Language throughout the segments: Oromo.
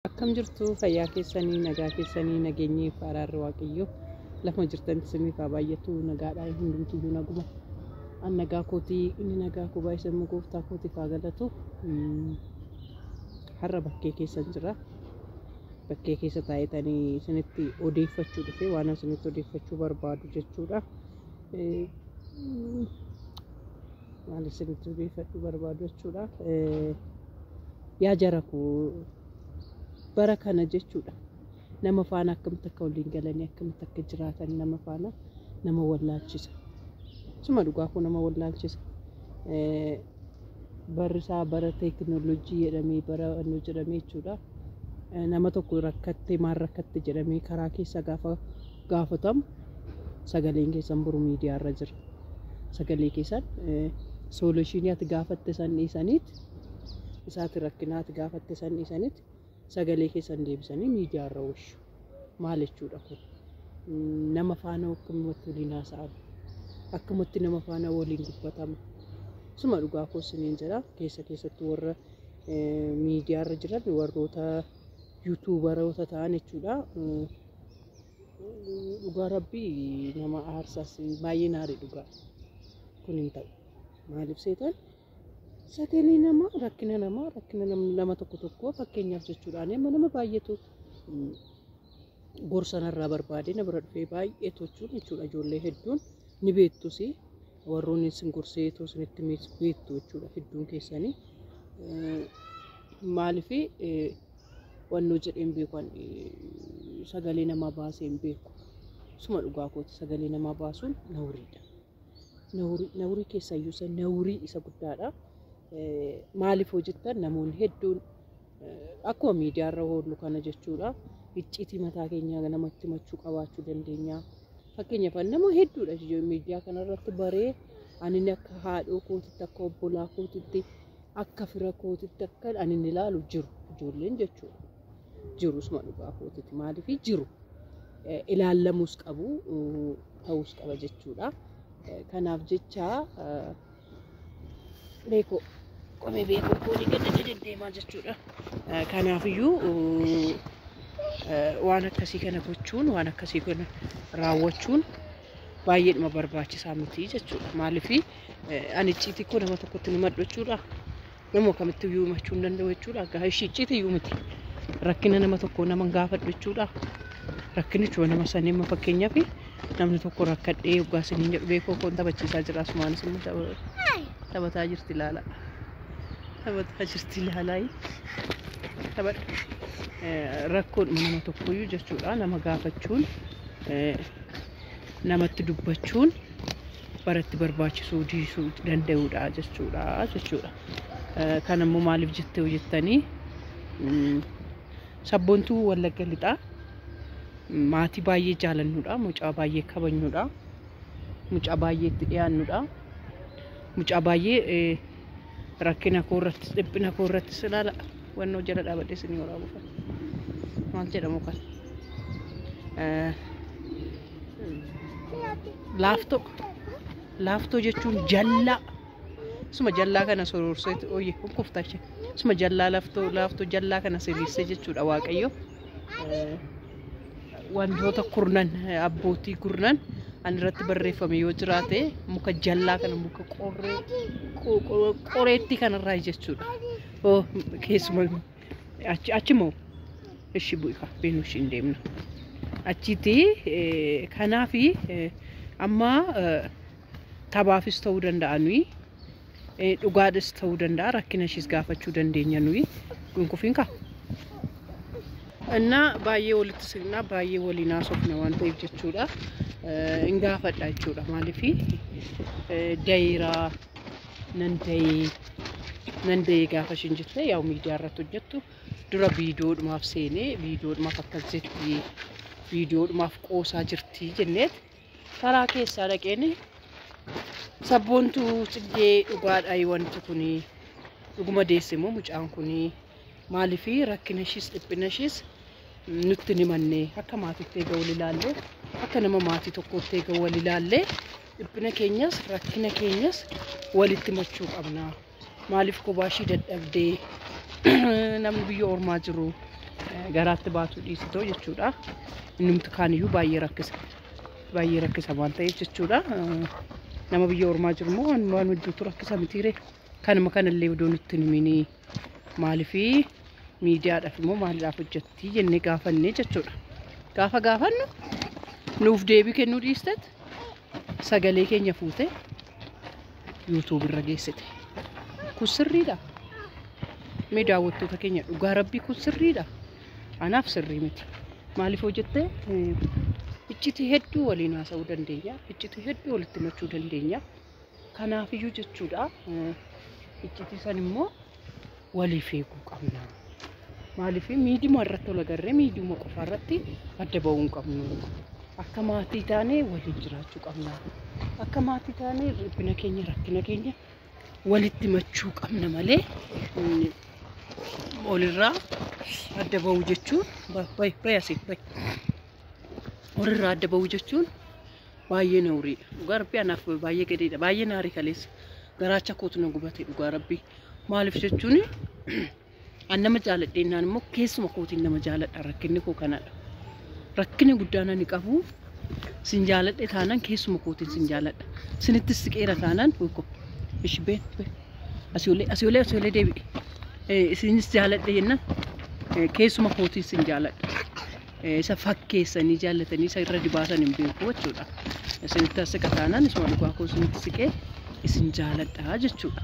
Akkam jirtu fayyaa keessanii nagaa keessanii nageenyi faraarri waaqayyo lafa jirtan isinii fa baay'atu nagaadhaan hundumtuu naguma an nagaa kootii inni nagaa koo baay'ee gooftaa kootii fa galatu har'a bakkee keessan jira bakkee keessa taa'etanii isinitti odeeffachuu dhufe waan isinitti odeeffachuu barbaadu jechuudha maal isinitti odeeffachuu barbaadu jechuudha yaa jaraku bara kana jechuudha nama faana akkamitti akka waliin galanii akkamitti akka jiraatan nama faana nama wallaalchisa suma dhugaa kun nama wallaalchisa barrisaa bara teekinooloojii jedhamee bara annu jedhamee jechuudha nama tokko rakkattee maal rakkatte jedhamee karaa keessa gaafatamu sagaleen keessan buru miidiyaa irra jira sagalee keessan solutionii ati gaafatte san dhiisaniit isaati rakkinaati gaafatte san dhiisaniit sagalee keessan deebisanii miidiyaa irra oolchu maal jechuudha kun nama faana akkamitti waliin haasa'amu akkamitti nama faana waliin dubbatama suma dhugaa koosiniin jira keessatti warra miidiyaa irra jiran warroota yuutuubaroota ta'an jechuudha dhugaa rabbii nama aarsaas baay'ee naarii dhugaa kun hin ta'u maaliif seetan sagalee rakkina nama tokko fakkeenyaaf jechuudhaan nama baay'eetu gorsanarraa barbaade na bira dhufee baay'eetu jechuudha ijoollee hedduun ni beektus warroonni isin gorseetu isinitti beektu jechuudha hedduun keessanii maaliif wannoo jedheen beekan sagalee namaa baasee hin beeku suma dhugaa kooti sagalee namaa baasuun nawriidha nawrii keessayyuu isa nawrii isa guddaadha maaliif hojjetan namoonni hedduun akkuma miidiyaa irra oolu kana jechuudha icciitii mataa keenyaa namatti machuu qabaachuu dandeenya fakkeenyaaf nama hedduudha miidiyaa kana irratti baree ani akka haadhoo kootitti akka obbolaa kootitti akka fira kootitti akka ani ilaalu jiru ijoolleen jechuudha jiru suma dhugaa kootitti maaliif jiru ilaallamuus qabu ta'uus qaba jechuudha kanaaf jecha beeko qomee beekuu koodii gadi deddeemaa jechuudha kanaafiyyuu waan akkasii kana gochuun waan akkasii kana raawwachuun baay'eedhuma barbaachisaa miti jechuudha maaliif ani icciitii koo nama tokkotti ni maddu jechuudha nama kamitti iyyuu himachuu hin danda'u jechuudha gaa icciitii iyyuu miti rakkina nama tokko nama gaafadhu jechuudha rakkinichuma nama sanii amma fakkeenyaaf namni tokko rakkadhee yoggaa siniin jedhu beekoo koon taphachiisaa jira asumaanis immoo taphataa jirti ilaala taphataa jirti ilaalaa rakkoon nama tokkoyyuu jechuudha nama gaafachuun namatti dubbachuun baratti barbaachisuu dhiisuu danda'uudha jechuudha kan ammoo maaliif jettee hojjettanii sabboontuu Wallagga lixaa maatii baay'ee jaalannuudha mucaa baay'ee kabajnuudha mucaa baay'ee itti dhiyaannuudha mucaa baay'ee rakkina koo irratti dhiphina koo irratti silaala wannoo jala dhaabadhee isinii waraabuufan maal jedhamu kan laaftoo jechuun jallaa suma jallaa kana soroorsee ooyee hunkuftache suma jallaa laaftoo jallaa kana siriirsee jechuudha waaqayyo wantoota kurnan abbootii kurnan an irratti barreeffame yoo jiraate muka jallaa kana muka qoreetti kanarraa jechuudha keessuma achimoo ishi bu'ika beenu ishi hin deemna achitti kanaafi amma taphaafis ta'uu danda'a nuyi dhugaadhis ta'uu danda'a rakkina ishiis gaafachuu dandeenya nuyi gunkufiin kaa እና ባየ ወልትስና ባየ ወሊናሶፍ ነው አንተ ይጀቹዳ እንጋፈዳቹዳ ማለፊ ዳይራ ነንደይ ጋፈሽ እንጅተ ያው ሚዲያ አራቱ ጀቱ ድራ ቪዲዮ ማፍሴኔ ቪዲዮ ማፈከልዘት ቪዲዮ ማፍቆሳ ጅርቲ ጀነት ታራኬ ሳለቀኔ ሰቦንቱ ጽጌ ኡጋዳይ ወንቱ ኩኒ ኡጉማ ደስሞ ሙጫን ኩኒ ማለፊ ረክነሽስ ጥብነሽስ nutti nimanne akka maatiitti gawlilaalle akka nama maatii tokkotti gawlilaalle dhiphina keenyas rakkina keenyas walitti machuu qabna maaliif kobaashii dadhabdee namni biyya ormaa jiru garaatti baatu dhiisitoo jechuudha. Innumti kaaniyyuu baay'ee rakkisa waan ta'eef jechuudha. Nama biyya ormaa jiru immoo waan hojjetu rakkisa mitiire. Kanuma kanallee odoon itti himini maaliifi miidiyaadhaaf immoo maaliidhaaf hojjetti jennee gaafannee jechuudha. Gaafa gaafannu nuuf deebii kennuu dhiistet sagalee keenya fuute YouTube irra geessite. Kun sirriidha. Mee daawwattoota keenya dhugaa rabbii kun sirriidha. Anaaf sirrii miti. Maaliif hojjette iccitii hedduu waliin haasa'uu dandeenya. Iccitii hedduu walitti machuu dandeenya. Kanaafiyyuu jechuudha. Iccitii san immoo waliif eeguu qabna. Maaliif miidiyuma irratti ol agarree miidiyuma qofa irratti adda ba'uu hin qabnu. Akka maatii taanee waliin jiraachuu qabna. Akka maatii taanee dhibbina keenya rakkina keenya walitti machuu qabna malee olirraa adda ba'uu jechuun olirraa adda ba'uu jechuun baay'ee nawriidha. Dhugaa rabbii anaaf baay'ee gadeedha. Baay'ee naarii kaleessa garaacha kootu na gubate dhugaa rabbii. Maaliif jechuun an nama jaaladheenaan immoo keessuma kootiin nama jaaladha. Rakkinni koo kanadha. Rakkinni guddaan ani qabu sin jaaladhe taanaan keessuma kootiin sin jaaladha. Sinitti siqeera taanaan tokko ishbeen asiyoolee deebi'e. Isinis jaaladhe jennaan keessuma kootiin sin jaaladha. Isa fakkeessanii jaallatanii isa irra dibaasan hin beeku jechuudha. Isinitti siqa taanaan isuma dhugaa koo sinitti siqee isin jaaladha jechuudha.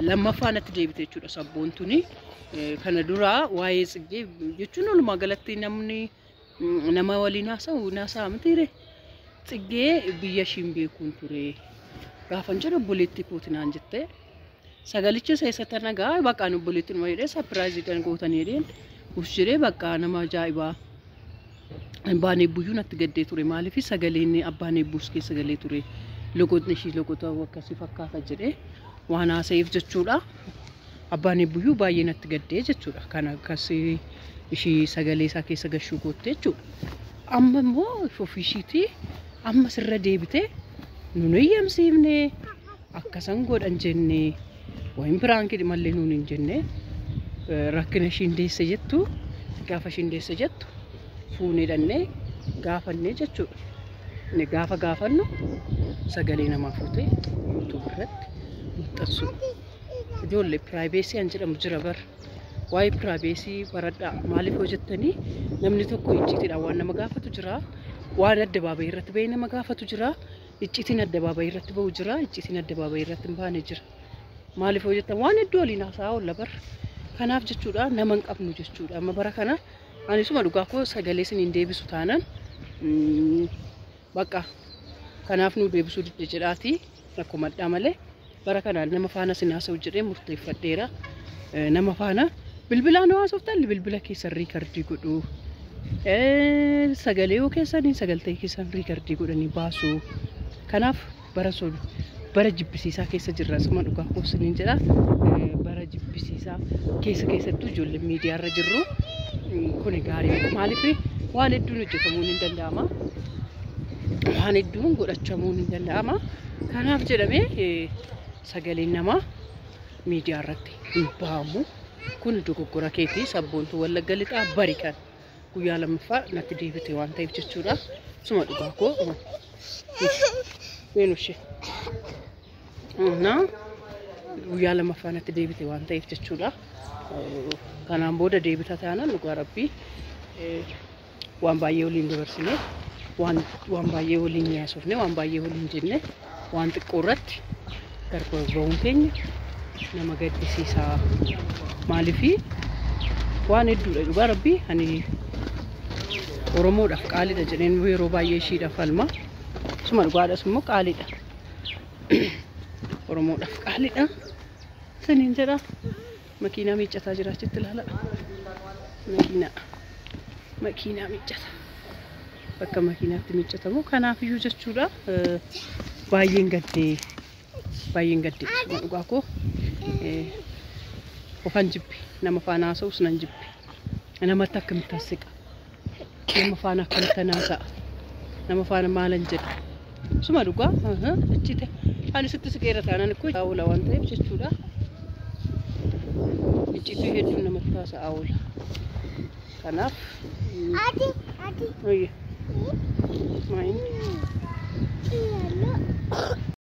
Lammaffaan itti deebite jechuudha sabboontuni. Kana duraa waa'ee Tsiggee jechuun walumaa galatti namni nama waliin haasa'u mitiire. Tsiggee biyya ishiin beekuun ture. Gaafan jedhu obboleettii kootinaan jettee sagalicha seessata nagaa baqqaan obboleettiin nama jedhee sapiraayizii kan gootan jedheen uffisee bakka nama ajaa'ibaa. Abbaan eebbuyyuu natti gaddee ture. Maaliif sagaleen abbaan eebbuus keessa galee ture. Logootni ishii logoota akkasii fakkaata jedhee waan haasa'eef jechuudha. Abbaan eebbuyyuu baay'ee natti gaddee jechuudha. Kan akkasii ishii sagalee isaa keessa gashuu goote jechuudha. Amma immoo ofishiitii amma sirra deebitee nun eeyyamsiifne akkasan godhan jennee wayin biraankii mallee nun hin jenne rakkina ishiin deesse jettu gaafa ishiin deesse jettu fuunee dhannee gaafannee jechuudha. Inni gaafa gaafannu sagalee namaa fuutee YouTube irratti maxxansu. Ijoollee piraayiveesii an jedhamu jira bar. Waa'ee piraayiveesii baradhaa maaliif hojjettanii namni tokko icciitiidhaan waan nama gaafatu jira. Waan addabaabayii irratti bahee nama gaafatu jira. Icciitiin addabaabayii irratti bahu jira. Icciitiin addabaabayii irratti hin baane jira. Maaliif hojjettan waan hedduu waliin haasa'aa oolla bar. Kanaaf jechuudha nama hin qabnu jechuudha. Amma bara kana anisuma dhugaa koo sagalee isin hin deebisu taanaan bakka kanaaf nu deebisuu didde jedhaati rakkoo maddaa malee bara kanaan nama faana sin haasa'u jedhee murteeffadheera. Nama faana bilbilaan haasoftan bilbila keessan riikardii godhu. Sagalee yoo keessanii sagaltee keessan riikardii godhanii baasu. Kanaaf bara jibbisiisaa keessa jirra. Suma dhugaa koo isiniin jedha. Bara jibbisiisaa keessattuu ijoollee miidiyaarra jirru kun gaarii maaliif waan hedduun hojjetamuun hin danda'ama. Waan hedduun godhachamuun hin danda'ama. Kanaaf jedhamee sagaleen namaa miidiyaa irratti hin baamu. Kun dogoggora keetii sabboontuu Wallagga Lixaa bari kan guyyaa lammaffaa natti deebite waan ta'eef jechuudha. Suma dhugaa koo meenushee guyyaa lammaffaa natti deebite waan ta'eef jechuudha. Kanaan booda deebita taanaan dhugaa rabbii waan baay'ee waliin dabarsine waan baay'ee waliin yaasofne waan baay'ee waliin jenne waan xiqqoo irratti gargar ba'uun keenya nama gaddisiisaa. Maaliif waan hedduudha dhugaa rabbii ani Oromoodhaaf qaaliidha jedheen yeroo baay'ee ishiidhaaf falma. Suma dhugaadhas immoo qaaliidha. Oromoodhaaf qaaliidha. Saniin jedha makiinaa miiccataa jira achitti ilaala. Makiinaa miiccata. Bakka makiinaatti miiccatamu kanaafiyyuu jechuudha. Baay'een gaddee suma dhugaa koo ofan jibbi nama faana haasa'us nan jibbi. Namatti akkamitti asiqa. Nama faana akkamitti naasa'a. Nama faana maalan jedha. Suma dhugaa achitti ani sitti siqeera taanaan ikkoo oola waan ta'eef jechuudha. Icciitii hedduun namatti haasa'aa oola. Kanaaf Ati. mayin